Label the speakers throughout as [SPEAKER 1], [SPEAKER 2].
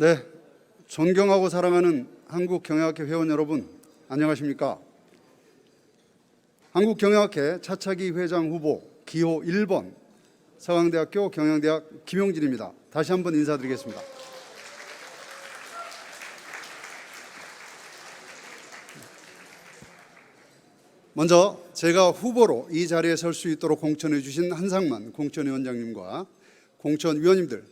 [SPEAKER 1] 네, 존경하고 사랑하는 한국경영학회 회원 여러분, 안녕하십니까? 한국경영학회 차차기 회장 후보 기호 1번 서강대학교 경영대학 김용진입니다. 다시 한번 인사드리겠습니다. 먼저 제가 후보로 이 자리에 설 수 있도록 공천해 주신 한상만 공천위원장님과 공천위원님들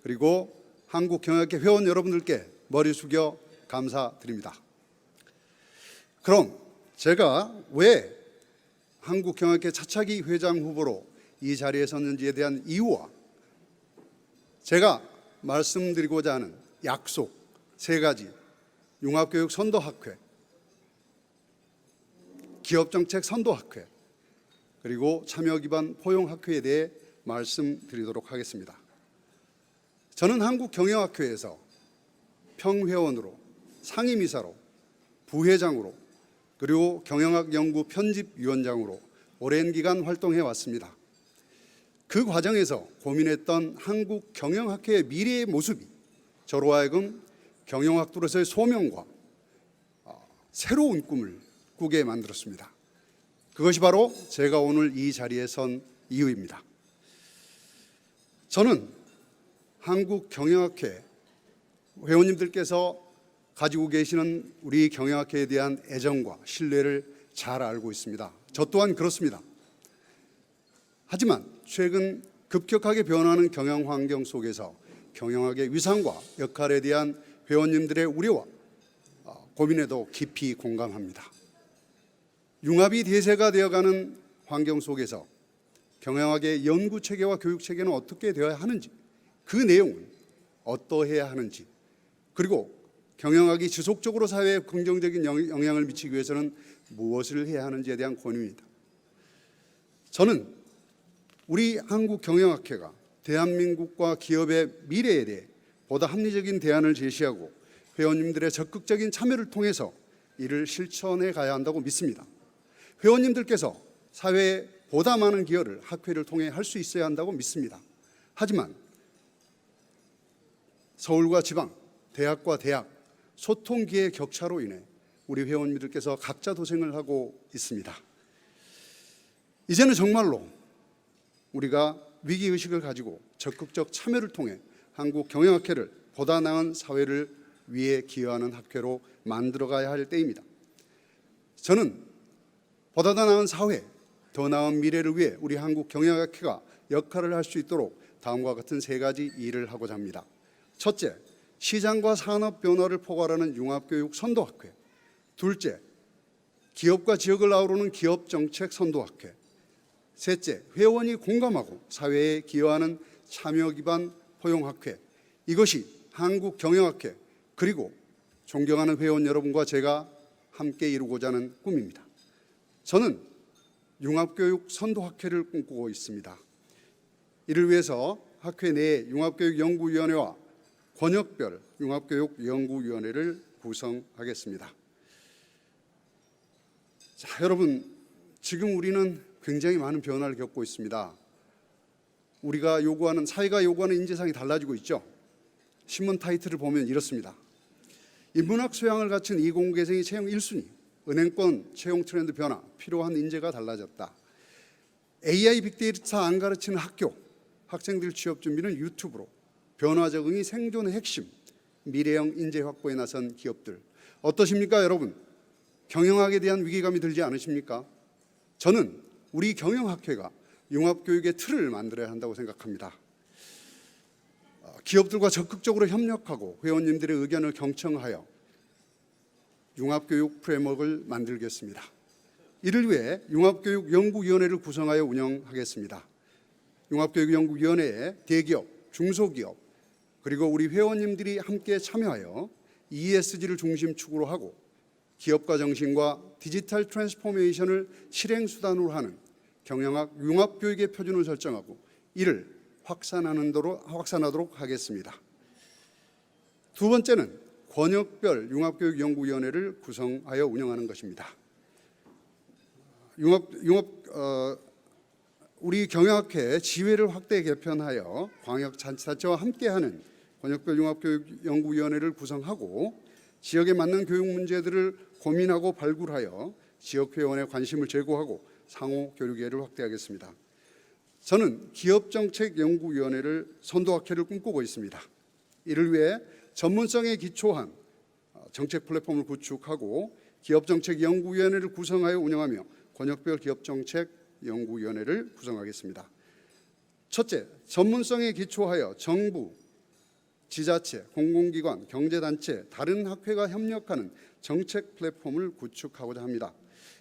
[SPEAKER 1] 그리고 한국경영학회 회원 여러분들께 머리 숙여 감사드립니다. 그럼 제가 왜 한국경영학회 차차기 회장 후보로 이 자리에 섰는지에 대한 이유와 제가 말씀드리고자 하는 약속 3가지, 융합교육 선도학회, 기업정책 선도학회, 그리고 참여기반 포용학회에 대해 말씀드리도록 하겠습니다. 저는 한국경영학회에서 평회원으로, 상임이사로, 부회장으로, 그리고 경영학 연구 편집위원장으로 오랜 기간 활동해 왔습니다. 그 과정에서 고민했던 한국경영학회의 미래의 모습이 저로 하여금 경영학도로서의 소명과 새로운 꿈을 꾸게 만들었습니다. 그것이 바로 제가 오늘 이 자리에 선 이유입니다. 저는 한국경영학회 회원님들께서 가지고 계시는 우리 경영학회에 대한 애정과 신뢰를 잘 알고 있습니다. 저 또한 그렇습니다. 하지만 최근 급격하게 변하는 경영 환경 속에서 경영학의 위상과 역할에 대한 회원님들의 우려와 고민에도 깊이 공감합니다. 융합이 대세가 되어가는 환경 속에서 경영학의 연구체계와 교육체계는 어떻게 되어야 하는지, 그 내용은 어떠해야 하는지, 그리고 경영학이 지속적으로 사회에 긍정적인 영향을 미치기 위해서는 무엇을 해야 하는지에 대한 고민입니다. 저는 우리 한국경영학회가 대한민국과 기업의 미래에 대해 보다 합리적인 대안을 제시하고 회원님들의 적극적인 참여를 통해서 이를 실천해 가야 한다고 믿습니다. 회원님들께서 사회에 보다 많은 기여를 학회를 통해 할 수 있어야 한다고 믿습니다. 하지만 서울과 지방, 대학과 대학, 소통기의 격차로 인해 우리 회원님들께서 각자 도생을 하고 있습니다. 이제는 정말로 우리가 위기의식을 가지고 적극적 참여를 통해 한국경영학회를 보다 나은 사회를 위해 기여하는 학회로 만들어가야 할 때입니다. 저는 보다 더 나은 사회, 더 나은 미래를 위해 우리 한국경영학회가 역할을 할 수 있도록 다음과 같은 3가지 일을 하고자 합니다. 첫째, 시장과 산업 변화를 포괄하는 융합교육 선도학회. 둘째, 기업과 지역을 아우르는 기업정책 선도학회. 셋째, 회원이 공감하고 사회에 기여하는 참여기반 포용학회. 이것이 한국경영학회 그리고 존경하는 회원 여러분과 제가 함께 이루고자 하는 꿈입니다. 저는 융합교육 선도학회를 꿈꾸고 있습니다. 이를 위해서 학회 내에 융합교육연구위원회와 권역별 융합교육연구위원회를 구성하겠습니다. 자, 여러분, 지금 우리는 굉장히 많은 변화를 겪고 있습니다. 우리가 요구하는, 사회가 요구하는 인재상이 달라지고 있죠. 신문 타이틀을 보면 이렇습니다. 인문학 소양을 갖춘 이공계생이 채용 1순위, 은행권 채용 트렌드 변화, 필요한 인재가 달라졌다. AI 빅데이터 안 가르치는 학교, 학생들 취업 준비는 유튜브로, 변화 적응이 생존의 핵심, 미래형 인재 확보에 나선 기업들. 어떠십니까, 여러분? 경영학에 대한 위기감이 들지 않으십니까? 저는 우리 경영학회가 융합교육의 틀을 만들어야 한다고 생각합니다. 기업들과 적극적으로 협력하고 회원님들의 의견을 경청하여 융합교육 프레임워크를 만들겠습니다. 이를 위해 융합교육연구위원회를 구성하여 운영하겠습니다. 융합교육연구위원회에 대기업, 중소기업, 그리고 우리 회원님들이 함께 참여하여 ESG를 중심축으로 하고 기업가 정신과 디지털 트랜스포메이션을 실행수단으로 하는 경영학 융합교육의 표준을 설정하고 이를 확산하도록 하겠습니다. 두 번째는 권역별 융합교육연구위원회를 구성하여 운영하는 것입니다. 우리 경영학회 지회를 확대 개편하여 광역자치단체와 함께하는 권역별 융합교육연구위원회를 구성하고 지역에 맞는 교육 문제들을 고민하고 발굴하여 지역회원의 관심을 제고하고 상호 교류 기회를 확대하겠습니다. 저는 기업정책연구위원회를 선도학회를 꿈꾸고 있습니다. 이를 위해 전문성에 기초한 정책 플랫폼을 구축하고 기업정책연구위원회를 구성하여 운영하며 권역별 기업정책연구위원회를 구성하겠습니다. 첫째, 전문성에 기초하여 정부, 지자체, 공공기관, 경제단체, 다른 학회가 협력하는 정책 플랫폼을 구축하고자 합니다.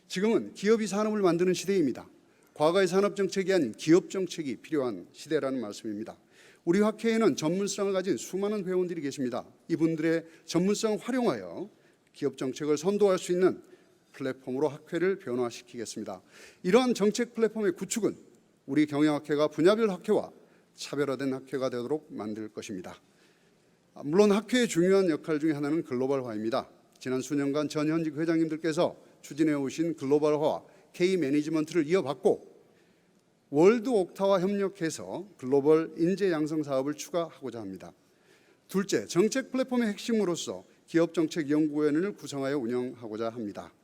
[SPEAKER 1] 지금은 기업이 산업을 만드는 시대입니다. 과거의 산업정책이 아닌 기업정책이 필요한 시대라는 말씀입니다. 우리 학회에는 전문성을 가진 수많은 회원들이 계십니다. 이분들의 전문성을 활용하여 기업정책을 선도할 수 있는 플랫폼으로 학회를 변화시키겠습니다. 이러한 정책 플랫폼의 구축은 우리 경영학회가 분야별 학회와 차별화된 학회가 되도록 만들 것입니다. 물론 학회의 중요한 역할 중에 하나는 글로벌화입니다. 지난 수년간 전 현직 회장님들께서 추진해 오신 글로벌화와 K 매니지먼트를 이어받고 월드 옥타와 협력해서 글로벌 인재 양성 사업을 추가하고자 합니다. 둘째, 정책 플랫폼의 핵심으로서 기업정책연구위원회를 구성하여 운영하고자 합니다.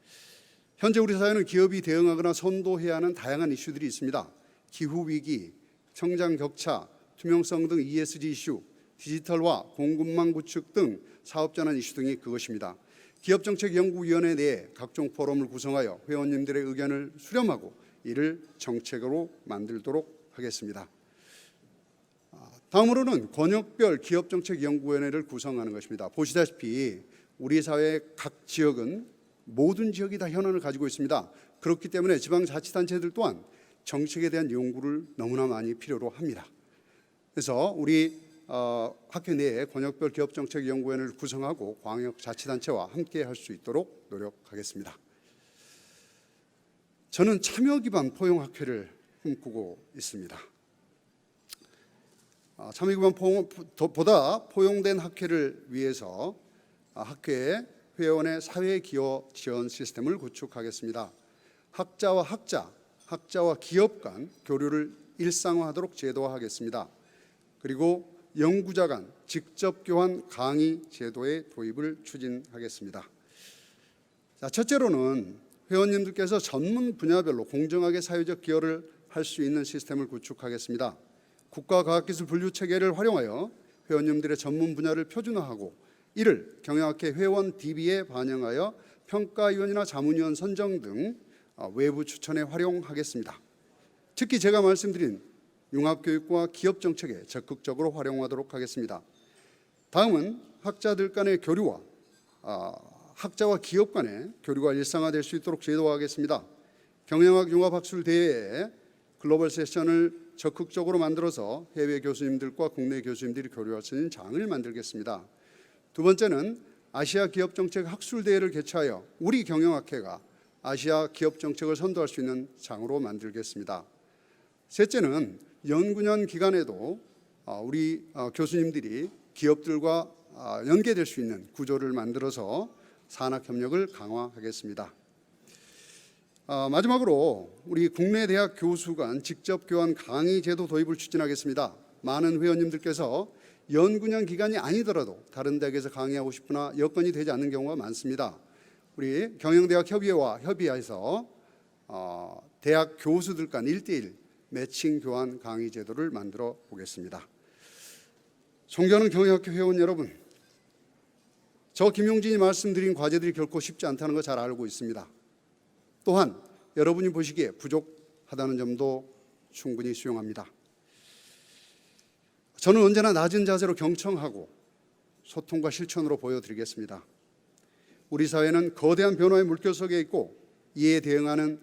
[SPEAKER 1] 현재 우리 사회는 기업이 대응하거나 선도해야 하는 다양한 이슈들이 있습니다. 기후위기, 성장 격차, 투명성 등 ESG 이슈, 디지털화, 공급망 구축 등 사업전환 이슈 등이 그것입니다. 기업정책연구위원회 내에 각종 포럼을 구성하여 회원님들의 의견을 수렴하고 이를 정책으로 만들도록 하겠습니다. 다음으로는 권역별 기업정책연구위원회를 구성하는 것입니다. 보시다시피 우리 사회의 각 지역은 모든 지역이 다 현안을 가지고 있습니다. 그렇기 때문에 지방자치단체들 또한 정책에 대한 연구를 너무나 많이 필요로 합니다. 그래서 우리 학회 내에 권역별 기업정책연구위원회를 구성하고 광역자치단체와 함께 할 수 있도록 노력하겠습니다. 저는 참여 기반 포용학회를 꿈꾸고 있습니다. 참여 기반 보다 포용된 학회를 위해서 학회에 회원의 사회 기여 지원 시스템을 구축하겠습니다. 학자와 학자, 학자와 기업 간 교류를 일상화하도록 제도화하겠습니다. 그리고 연구자 간 직접 교환 강의 제도의 도입을 추진하겠습니다. 첫째로는 회원님들께서 전문 분야별로 공정하게 사회적 기여를 할 수 있는 시스템을 구축하겠습니다. 국가과학기술 분류체계를 활용하여 회원님들의 전문 분야를 표준화하고 이를 경영학회 회원 DB에 반영하여 평가위원이나 자문위원 선정 등 외부 추천에 활용하겠습니다. 특히 제가 말씀드린 융합교육과 기업정책에 적극적으로 활용하도록 하겠습니다. 다음은 학자들 간의 교류와 학자와 기업 간의 교류가 일상화될 수 있도록 제도화하겠습니다. 경영학 융합학술대회에 글로벌 세션을 적극적으로 만들어서 해외 교수님들과 국내 교수님들이 교류할 수 있는 장을 만들겠습니다. 두 번째는 아시아 기업정책 학술대회를 개최하여 우리 경영학회가 아시아 기업정책을 선도할 수 있는 장으로 만들겠습니다. 셋째는 연구년 기간에도 우리 교수님들이 기업들과 연계될 수 있는 구조를 만들어서 산학협력을 강화하겠습니다. 마지막으로 우리 국내 대학 교수 간 직접 교환 강의 제도 도입을 추진하겠습니다. 많은 회원님들께서 연구년 기간이 아니더라도 다른 대학에서 강의하고 싶으나 여건이 되지 않는 경우가 많습니다. 우리 경영대학 협의회와 협의해서 대학 교수들 간 1:1 매칭 교환 강의 제도를 만들어 보겠습니다. 존경하는 경영학회 회원 여러분, 저 김용진이 말씀드린 과제들이 결코 쉽지 않다는 거 잘 알고 있습니다. 또한 여러분이 보시기에 부족하다는 점도 충분히 수용합니다. 저는 언제나 낮은 자세로 경청하고 소통과 실천으로 보여드리겠습니다. 우리 사회는 거대한 변화의 물결 속에 있고 이에 대응하는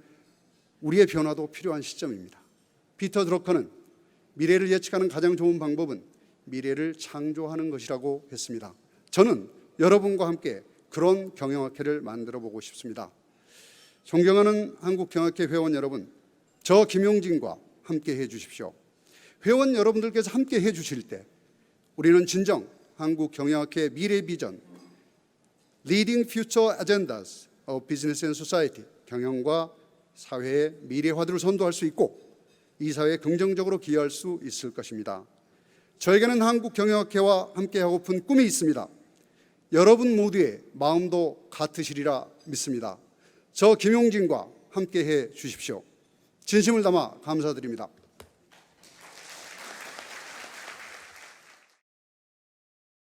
[SPEAKER 1] 우리의 변화도 필요한 시점입니다. 피터 드러커는 미래를 예측하는 가장 좋은 방법은 미래를 창조하는 것이라고 했습니다. 저는 여러분과 함께 그런 경영학회를 만들어 보고 싶습니다. 존경하는 한국경영학회 회원 여러분, 저 김용진과 함께 해주십시오. 회원 여러분들께서 함께 해주실 때 우리는 진정 한국경영학회 미래 비전 Leading Future Agendas of Business and Society, 경영과 사회의 미래화들을 선도할 수 있고 이 사회에 긍정적으로 기여할 수 있을 것입니다. 저에게는 한국경영학회와 함께하고픈 꿈이 있습니다. 여러분 모두의 마음도 같으시리라 믿습니다. 저 김용진과 함께해 주십시오. 진심을 담아 감사드립니다.